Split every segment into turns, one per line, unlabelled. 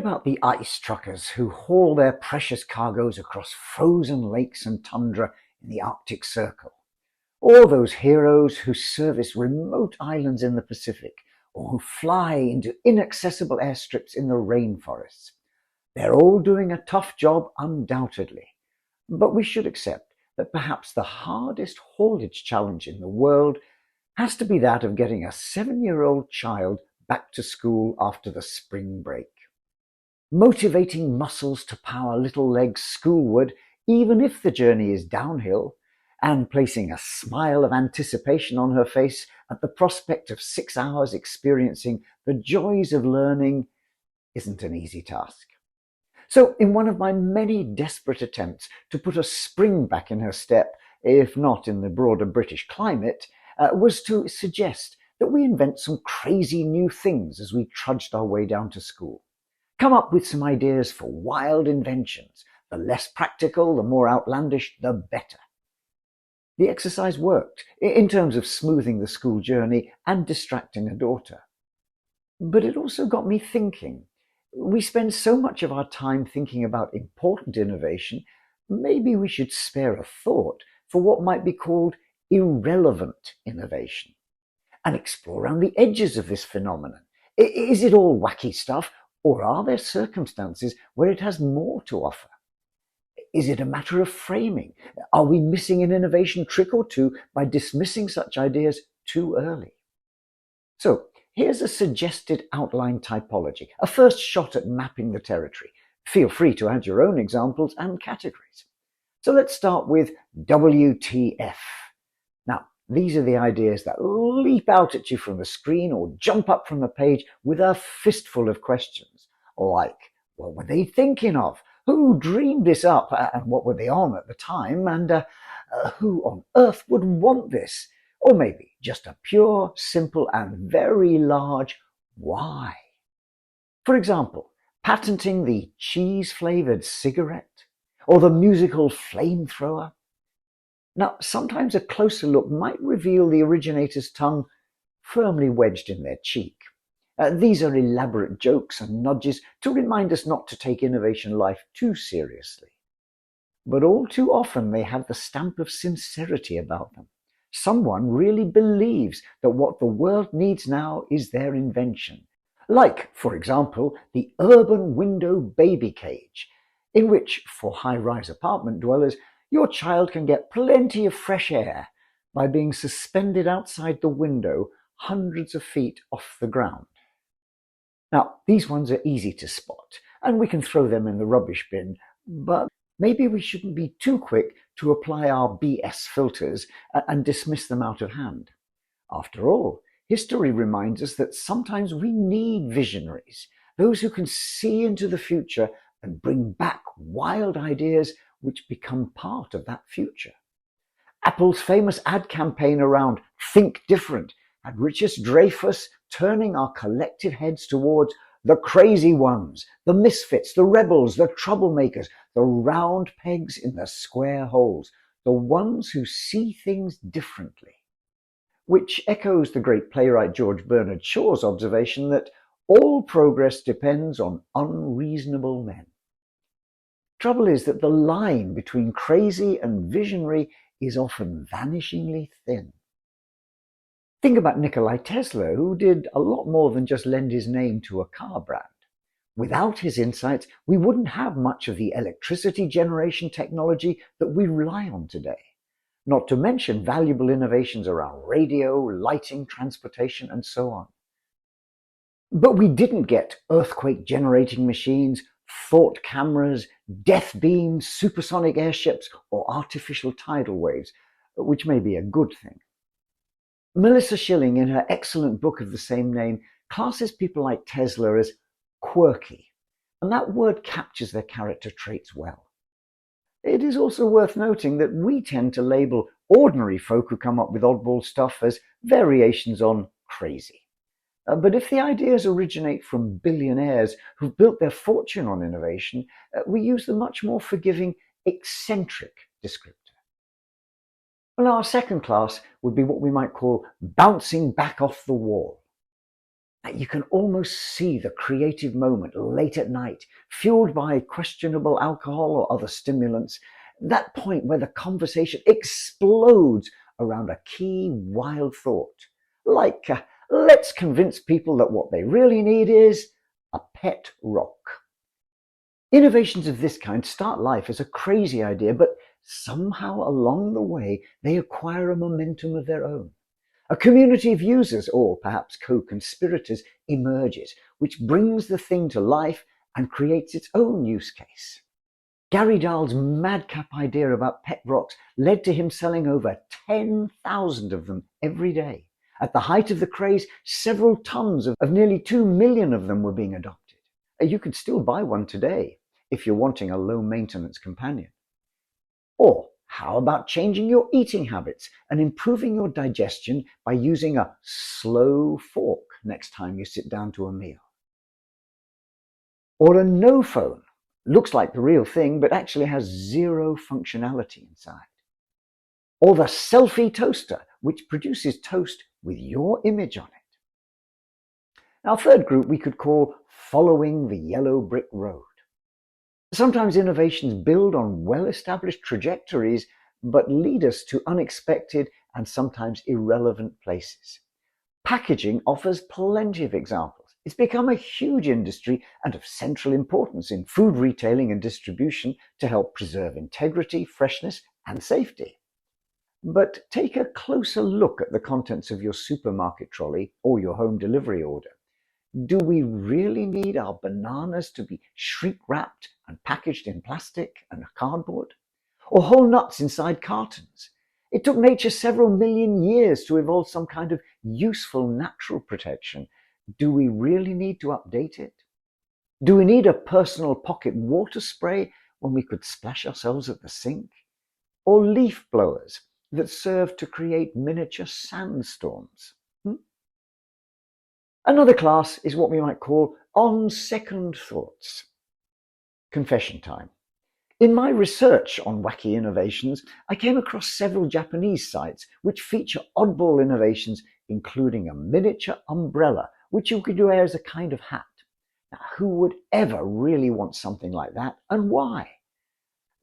about the ice truckers who haul their precious cargoes across frozen lakes and tundra in the Arctic Circle, or those heroes who service remote islands in the Pacific, or who fly into inaccessible airstrips in the rainforests. They're all doing a tough job, undoubtedly, but we should accept that perhaps the hardest haulage challenge in the world has to be that of getting a 7-year-old child back to school after the spring break. Motivating muscles to power little legs schoolward, even if the journey is downhill, and placing a smile of anticipation on her face at the prospect of 6 hours experiencing the joys of learning isn't an easy task. So, in one of my many desperate attempts to put a spring back in her step, if not in the broader British climate, was to suggest that we invent some crazy new things as we trudged our way down to school. Come up with some ideas for wild inventions. The less practical, the more outlandish, the better. The exercise worked in terms of smoothing the school journey and distracting a daughter. But it also got me thinking. We spend so much of our time thinking about important innovation, maybe we should spare a thought for what might be called irrelevant innovation and explore around the edges of this phenomenon. Is it all wacky stuff, or are there circumstances where it has more to offer? Is it a matter of framing? Are we missing an innovation trick or two by dismissing such ideas too early? So, here's a suggested outline typology, a first shot at mapping the territory. Feel free to add your own examples and categories. So let's start with WTF. Now, these are the ideas that leap out at you from the screen or jump up from the page with a fistful of questions, like, what were they thinking of? Who dreamed this up, and what were they on at the time, and who on earth would want this? Or maybe just a pure, simple, and very large why. For example, patenting the cheese-flavored cigarette, or the musical flamethrower. Now, sometimes a closer look might reveal the originator's tongue firmly wedged in their cheek. These are elaborate jokes and nudges to remind us not to take innovation life too seriously. But all too often they have the stamp of sincerity about them. Someone really believes that what the world needs now is their invention. Like, for example, the urban window baby cage, in which, for high-rise apartment dwellers, your child can get plenty of fresh air by being suspended outside the window hundreds of feet off the ground. Now, these ones are easy to spot, and we can throw them in the rubbish bin, but maybe we shouldn't be too quick to apply our BS filters and dismiss them out of hand. After all, history reminds us that sometimes we need visionaries, those who can see into the future and bring back wild ideas which become part of that future. Apple's famous ad campaign around Think Different had Richard Dreyfuss turning our collective heads towards the crazy ones, the misfits, the rebels, the troublemakers, the round pegs in the square holes, the ones who see things differently. Which echoes the great playwright George Bernard Shaw's observation that all progress depends on unreasonable men. Trouble is that the line between crazy and visionary is often vanishingly thin. Think about Nikola Tesla, who did a lot more than just lend his name to a car brand. Without his insights, we wouldn't have much of the electricity generation technology that we rely on today, not to mention valuable innovations around radio, lighting, transportation, and so on. But we didn't get earthquake-generating machines, thought cameras, death beams, supersonic airships, or artificial tidal waves, which may be a good thing. Melissa Schilling, in her excellent book of the same name, classes people like Tesla as quirky, and that word captures their character traits well. It is also worth noting that we tend to label ordinary folk who come up with oddball stuff as variations on crazy. But if the ideas originate from billionaires who've built their fortune on innovation, we use the much more forgiving eccentric descriptor. Well, our second class would be what we might call bouncing back off the wall. You can almost see the creative moment late at night, fueled by questionable alcohol or other stimulants, that point where the conversation explodes around a key wild thought. Like, let's convince people that what they really need is a pet rock. Innovations of this kind start life as a crazy idea, but somehow along the way they acquire a momentum of their own. A community of users, or perhaps co-conspirators, emerges, which brings the thing to life and creates its own use case. Gary Dahl's madcap idea about pet rocks led to him selling over 10,000 of them every day. At the height of the craze, several tons of nearly 2 million of them were being adopted. You could still buy one today if you're wanting a low-maintenance companion. Or how about changing your eating habits and improving your digestion by using a slow fork next time you sit down to a meal? Or a no phone. Looks like the real thing, but actually has zero functionality inside. Or the selfie toaster, which produces toast with your image on it. Our third group we could call following the yellow brick road. Sometimes innovations build on well-established trajectories, but lead us to unexpected and sometimes irrelevant places. Packaging offers plenty of examples. It's become a huge industry and of central importance in food retailing and distribution to help preserve integrity, freshness, and safety. But take a closer look at the contents of your supermarket trolley or your home delivery order. Do we really need our bananas to be shrink-wrapped and packaged in plastic and cardboard? Or whole nuts inside cartons? It took nature several million years to evolve some kind of useful natural protection. Do we really need to update it? Do we need a personal pocket water spray when we could splash ourselves at the sink? Or leaf blowers that serve to create miniature sandstorms? Another class is what we might call on second thoughts. Confession time. In my research on wacky innovations, I came across several Japanese sites which feature oddball innovations, including a miniature umbrella which you could wear as a kind of hat. Now, who would ever really want something like that, and why?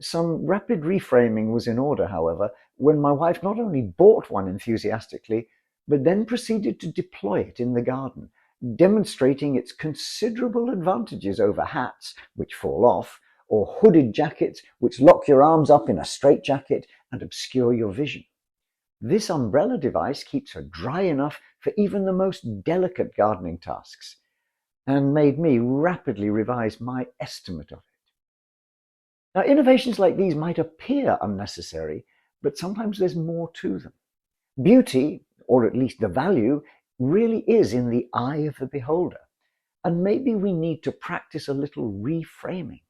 Some rapid reframing was in order, however, when my wife not only bought one enthusiastically, but then proceeded to deploy it in the garden, demonstrating its considerable advantages over hats, which fall off, or hooded jackets, which lock your arms up in a straitjacket and obscure your vision. This umbrella device keeps her dry enough for even the most delicate gardening tasks, and made me rapidly revise my estimate of it. Now, innovations like these might appear unnecessary, but sometimes there's more to them. Beauty, or at least the value, really is in the eye of the beholder, and maybe we need to practice a little reframing.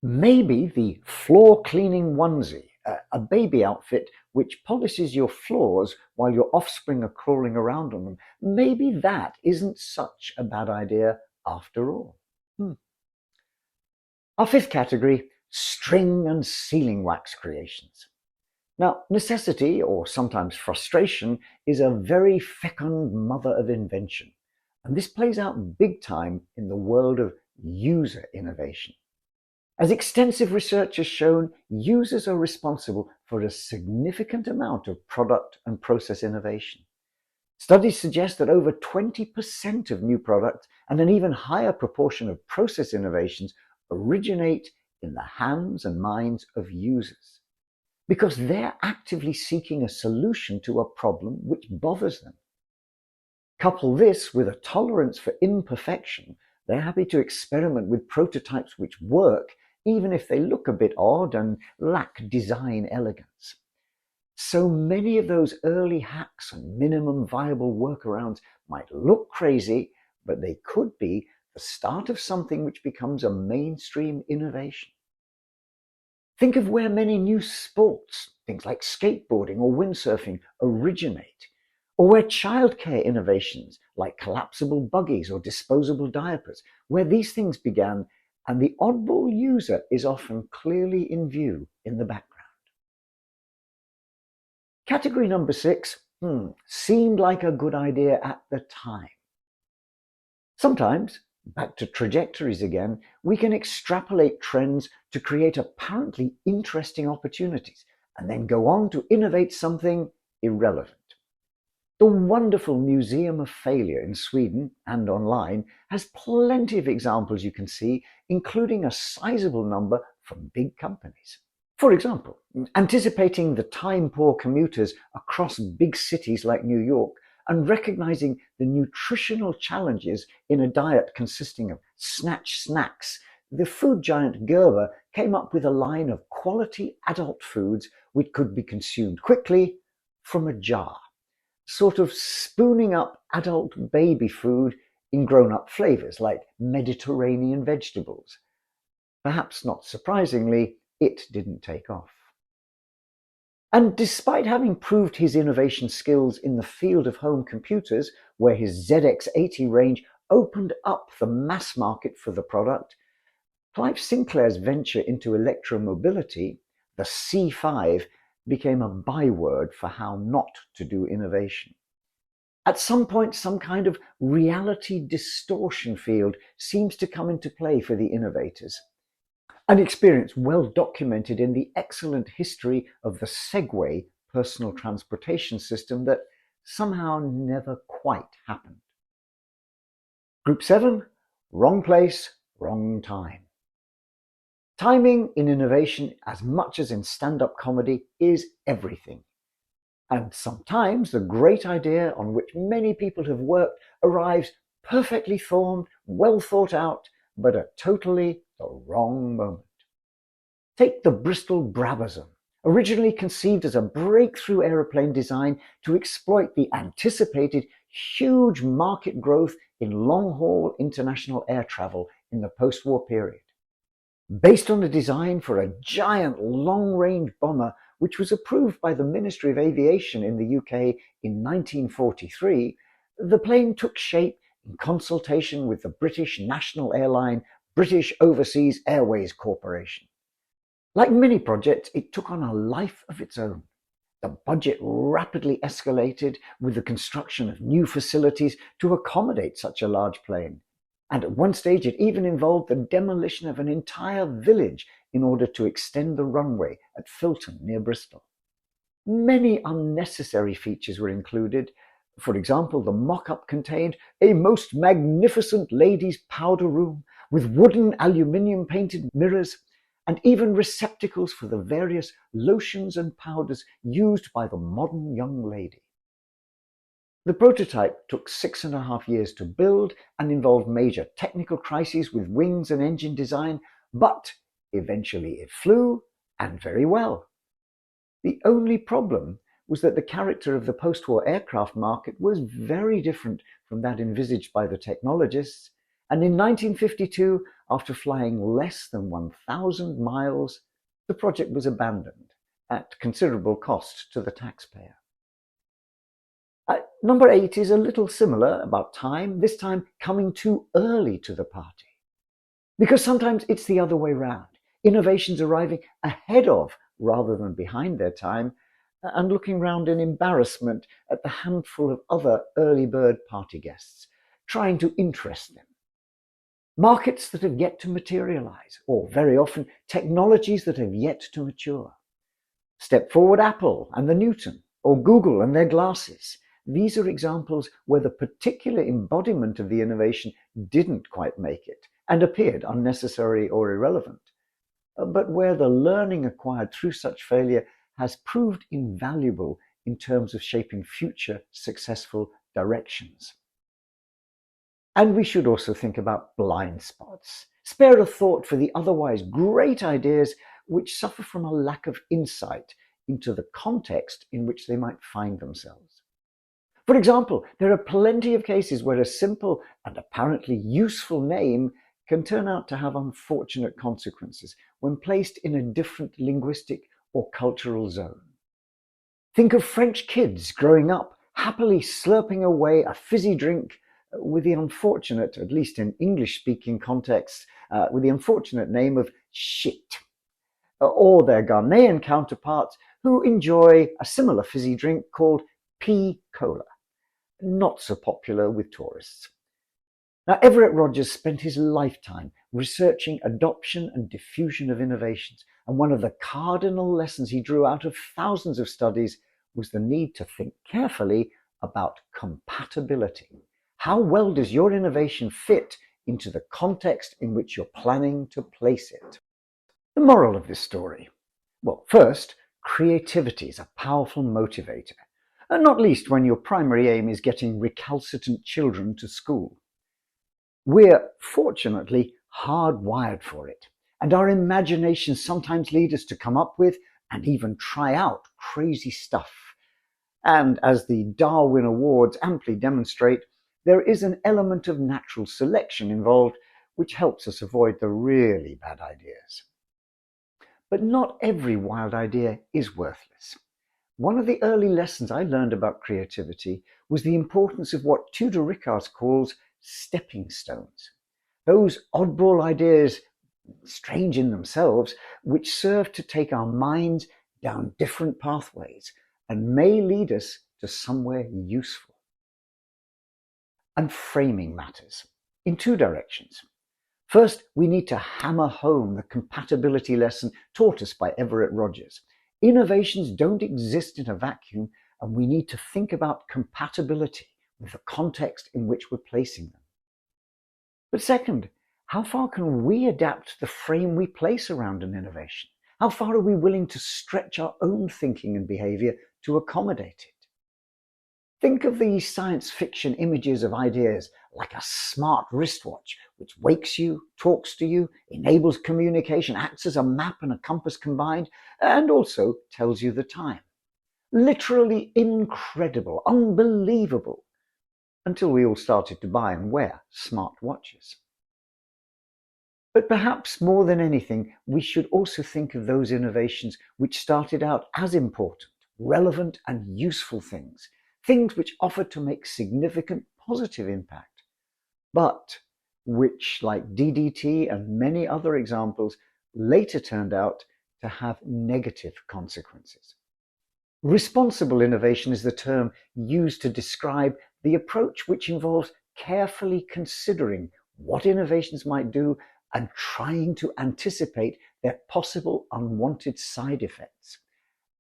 Maybe the floor cleaning onesie, a baby outfit which polishes your floors while your offspring are crawling around on them, maybe that isn't such a bad idea after all. Our fifth category, string and sealing wax creations. Now, necessity, or sometimes frustration, is a very fecund mother of invention, and this plays out big time in the world of user innovation. As extensive research has shown, users are responsible for a significant amount of product and process innovation. Studies suggest that over 20% of new products and an even higher proportion of process innovations originate in the hands and minds of users, because they're actively seeking a solution to a problem which bothers them. Couple this with a tolerance for imperfection, they're happy to experiment with prototypes which work, even if they look a bit odd and lack design elegance. So many of those early hacks and minimum viable workarounds might look crazy, but they could be the start of something which becomes a mainstream innovation. Think of where many new sports, things like skateboarding or windsurfing, originate, or where childcare innovations like collapsible buggies or disposable diapers, where these things began, and the oddball user is often clearly in view in the background. Category number 6, seemed like a good idea at the time. Sometimes, back to trajectories again, we can extrapolate trends to create apparently interesting opportunities and then go on to innovate something irrelevant. The wonderful Museum of Failure in Sweden and online has plenty of examples you can see, including a sizable number from big companies. For example, anticipating the time-poor commuters across big cities like New York and recognizing the nutritional challenges in a diet consisting of snatch snacks, the food giant Gerber came up with a line of quality adult foods which could be consumed quickly from a jar, sort of spooning up adult baby food in grown-up flavors like Mediterranean vegetables. Perhaps not surprisingly, it didn't take off. And despite having proved his innovation skills in the field of home computers, where his ZX80 range opened up the mass market for the product, Clive Sinclair's venture into electromobility, the C5, became a byword for how not to do innovation. At some point, some kind of reality distortion field seems to come into play for the innovators. An experience well documented in the excellent history of the Segway personal transportation system that somehow never quite happened. Group 7, wrong place, wrong time. Timing in innovation, as much as in stand-up comedy, is everything. And sometimes the great idea on which many people have worked arrives perfectly formed, well thought out, but at totally the wrong moment. Take the Bristol Brabazon, originally conceived as a breakthrough aeroplane design to exploit the anticipated huge market growth in long-haul international air travel in the post-war period. Based on a design for a giant long-range bomber which was approved by the Ministry of Aviation in the UK in 1943, the plane took shape in consultation with the British national airline British Overseas Airways Corporation. Like many projects, it took on a life of its own. The budget rapidly escalated with the construction of new facilities to accommodate such a large plane. And at one stage it even involved the demolition of an entire village in order to extend the runway at Filton near Bristol. Many unnecessary features were included. For example, the mock-up contained a most magnificent ladies' powder room with wooden aluminium painted mirrors and even receptacles for the various lotions and powders used by the modern young lady. The prototype took 6.5 years to build and involved major technical crises with wings and engine design, but eventually it flew, and very well. The only problem was that the character of the post-war aircraft market was very different from that envisaged by the technologists, and in 1952, after flying less than 1,000 miles, the project was abandoned at considerable cost to the taxpayer. Number 8 is a little similar about time, this time coming too early to the party. Because sometimes it's the other way round. Innovations arriving ahead of rather than behind their time, and looking round in embarrassment at the handful of other early bird party guests, trying to interest them. Markets that have yet to materialize, or very often technologies that have yet to mature. Step forward Apple and the Newton, or Google and their glasses. These are examples where the particular embodiment of the innovation didn't quite make it and appeared unnecessary or irrelevant, but where the learning acquired through such failure has proved invaluable in terms of shaping future successful directions. And we should also think about blind spots. Spare a thought for the otherwise great ideas which suffer from a lack of insight into the context in which they might find themselves. For example, there are plenty of cases where a simple and apparently useful name can turn out to have unfortunate consequences when placed in a different linguistic or cultural zone. Think of French kids growing up happily slurping away a fizzy drink with the unfortunate, at least in English-speaking contexts, with the unfortunate name of shit. Or their Ghanaian counterparts who enjoy a similar fizzy drink called pea cola, not so popular with tourists. Now, Everett Rogers spent his lifetime researching adoption and diffusion of innovations, and one of the cardinal lessons he drew out of thousands of studies was the need to think carefully about compatibility. How well does your innovation fit into the context in which you're planning to place it? The moral of this story? Well, first, creativity is a powerful motivator, and not least when your primary aim is getting recalcitrant children to school. We're fortunately hardwired for it, and our imaginations sometimes lead us to come up with and even try out crazy stuff. And as the Darwin Awards amply demonstrate, there is an element of natural selection involved which helps us avoid the really bad ideas. But not every wild idea is worthless. One of the early lessons I learned about creativity was the importance of what Tudor Rickard calls stepping stones. Those oddball ideas, strange in themselves, which serve to take our minds down different pathways and may lead us to somewhere useful. And framing matters in two directions. First, we need to hammer home the compatibility lesson taught us by Everett Rogers. Innovations don't exist in a vacuum, and we need to think about compatibility with the context in which we're placing them. But second, how far can we adapt the frame we place around an innovation? How far are we willing to stretch our own thinking and behavior to accommodate it? Think of the science fiction images of ideas like a smart wristwatch, which wakes you, talks to you, enables communication, acts as a map and a compass combined, and also tells you the time. Literally incredible, unbelievable, until we all started to buy and wear smart watches. But perhaps more than anything, we should also think of those innovations which started out as important, relevant, and useful things which offered to make significant positive impact, but which, like DDT and many other examples, later turned out to have negative consequences. Responsible innovation is the term used to describe the approach which involves carefully considering what innovations might do and trying to anticipate their possible unwanted side effects,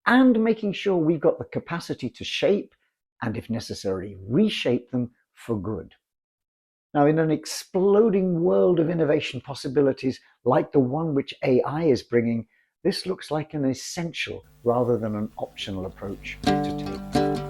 and making sure we've got the capacity to shape and, if necessary, reshape them for good. Now, in an exploding world of innovation possibilities like the one which AI is bringing, this looks like an essential rather than an optional approach to take.